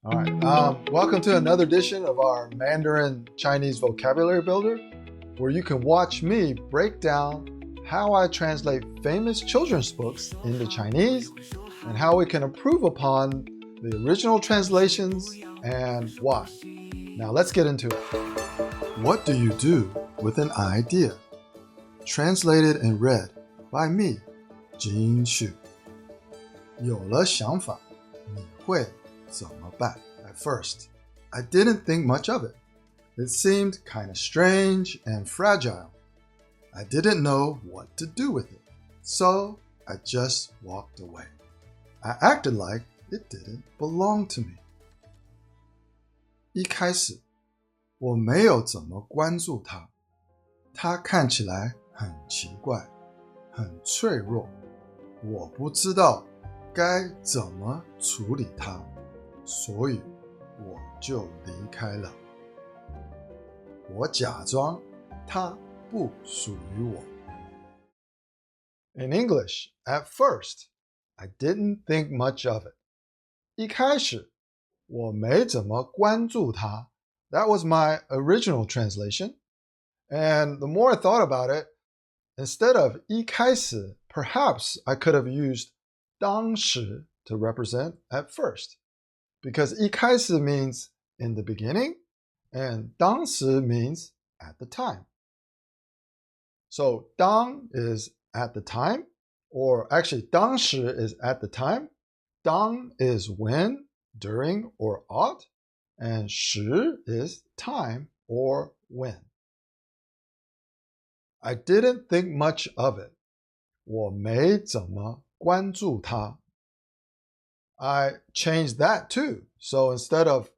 All right. Welcome to another edition of our Mandarin Chinese Vocabulary Builder, where you can watch me break down how I translate famous children's books into Chinese and how we can improve upon the original translations and why. Now let's get into it. What do you do with an idea? Translated and read by me, Jin Xu. 有了想法，你会怎么办? At first, I didn't think much of it. It seemed kind of strange and fragile. I didn't know what to do with it, so I just walked away. I acted like it didn't belong to me. 一开始，我没有怎么关注它，它看起来很奇怪，很脆弱，我不知道该怎么处理它，所以我就离开了。我假装它不属于我。In English, at first, I didn't think much of it. 一开始，我没怎么关注它。That was my original translation. And the more I thought about it, instead of 一开始, perhaps I could have used 当时 to represent at first. Because 一开始 means in the beginning, and 当时 means at the time. So 当 is at the time, or actually 当时 is at the time. 当 is when, during, or ought, and 时 is time or when. I didn't think much of it. 我没怎么关注它。I changed that too. So instead of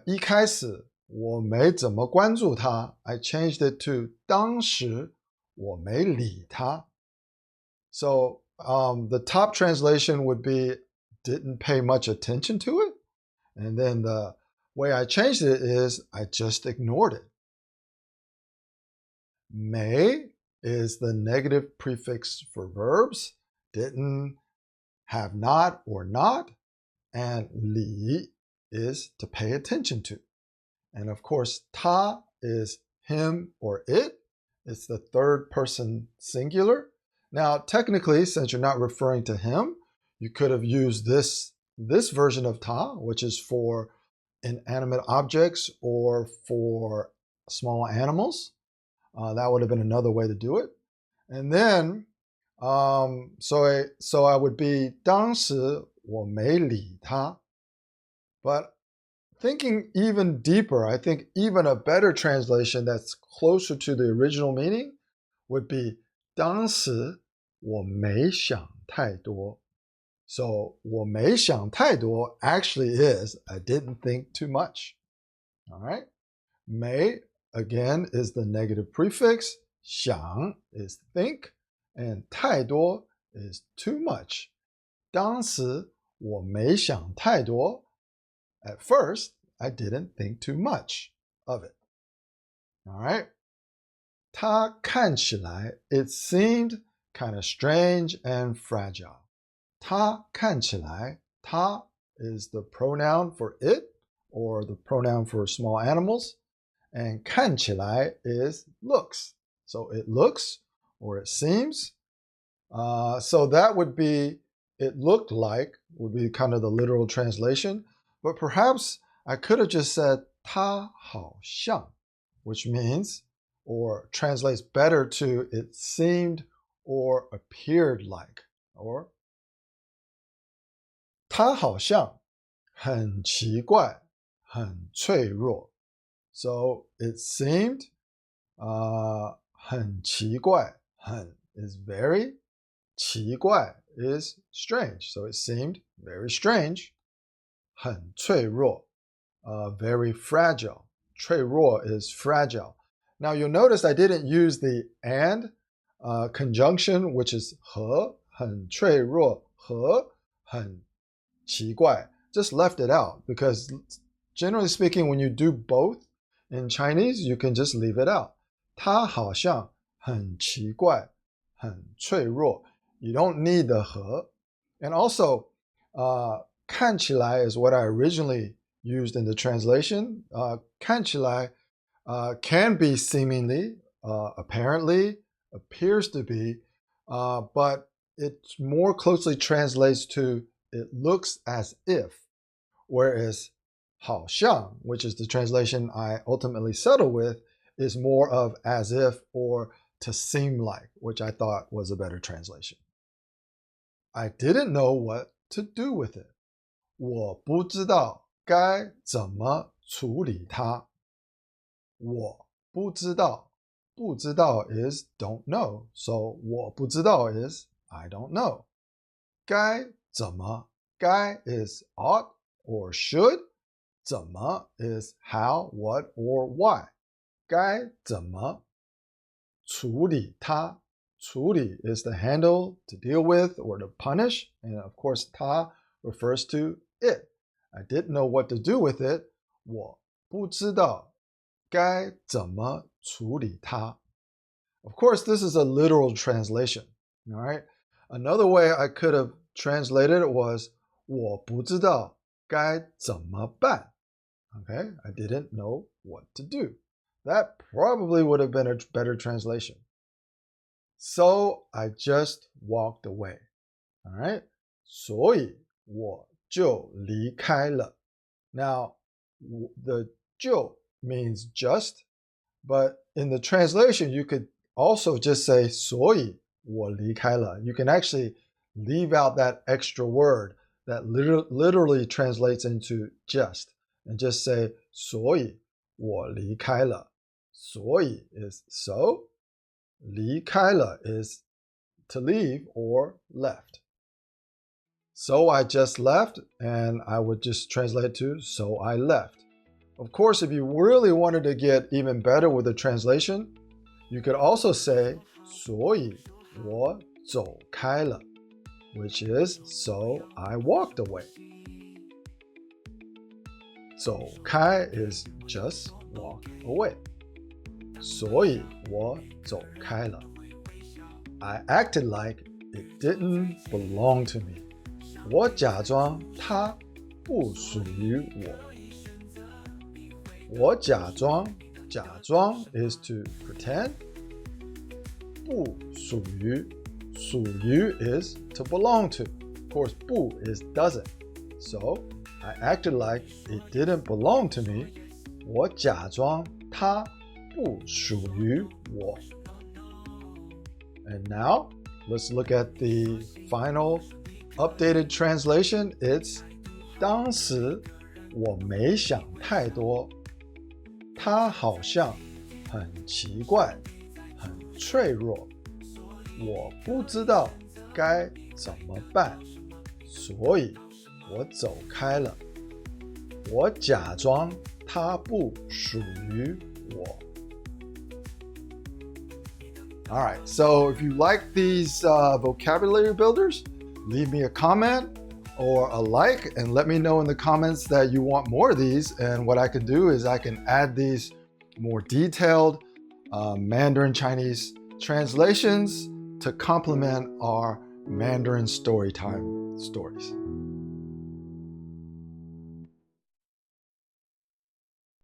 一开始我没怎么关注它, I changed it to 当时我没理它. So the top translation would be didn't pay much attention to it. And then the way I changed it is I just ignored it. 没 is the negative prefix for verbs. Didn't, have not or not, and 理 is to pay attention to. And of course, 他 is him or it. It's the third person singular. Now, technically, since you're not referring to him, you could have used this version of 他, which is for inanimate objects or for small animals. That would have been another way to do it. And then, so I would be 当时我没理他. But thinking even deeper, I think even a better translation that's closer to the original meaning would be 当时我没想太多. So 我没想太多 actually is I didn't think too much. All right? 没 again is the negative prefix. 想 is think. And 太多 is too much. 当时我没想太多. At first, I didn't think too much of it. All right? 它看起来 it seemed kind of strange and fragile. 它看起来 它 is the pronoun for it or the pronoun for small animals. And 看起来 is looks. So it looks or it seems. So that would be, it looked like, would be kind of the literal translation. But perhaps I could have just said 它好像, which means, or translates better to it seemed or appeared like. Or 它好像很奇怪, 很脆弱. So it seemed 很奇怪, 很 is very, 奇怪 is strange. So it seemed very strange. 很脆弱, very fragile. 脆弱 is fragile. Now you'll notice I didn't use the and conjunction, which is 和, 很脆弱, 和, 很奇怪. Just left it out because generally speaking, when you do both in Chinese, you can just leave it out. 它好像很奇怪, 很脆弱. You don't need the 和. And also, 看起来 is what I originally used in the translation 看起来 can be seemingly, apparently, appears to be, but it more closely translates to it looks as if, whereas 好像, which is the translation I ultimately settle with, is more of as if or to seem like, which I thought was a better translation. I didn't know what to do with it. 我不知道该怎么处理它。我不知道，不知道 is don't know, so 我不知道 is I don't know. 该怎么，该 is ought or should, 怎么 is how, what, or why. 该怎么处理它，处理 is to handle, to deal with, or to punish, and of course 它 refers to it. I didn't know what to do with it. 我不知道该怎么处理它. Of course, this is a literal translation. All right. Another way I could have translated it was 我不知道该怎么办. Okay, I didn't know what to do. That probably would have been a better translation. So I just walked away. All right. 所以我就离开了. Now, the 就 means just, but in the translation, you could also just say 所以我离开了. You can actually leave out that extra word that literally translates into just and just say 所以我离开了. 所以 is so, 离开了 is to leave or left. So I just left, and I would just translate it to so I left. Of course, if you really wanted to get even better with the translation, you could also say 所以我走开了, which is so I walked away. 走开 is just walk away. 所以我走开了. I acted like it didn't belong to me. 我假装它不属于我。我假装 is to pretend. 不属于 is to belong to. Of course, 不 is doesn't. So I acted like it didn't belong to me. 我假装它不属于我. And now, let's look at the final updated translation. It's 当时我没想太多，他好像很奇怪，很脆弱，我不知道该怎么办，所以我走开了。我假装他不属于我。All right, so if you like these vocabulary builders, leave me a comment or a like and let me know in the comments that you want more of these. And what I can do is I can add these more detailed Mandarin Chinese translations to complement our Mandarin Storytime stories.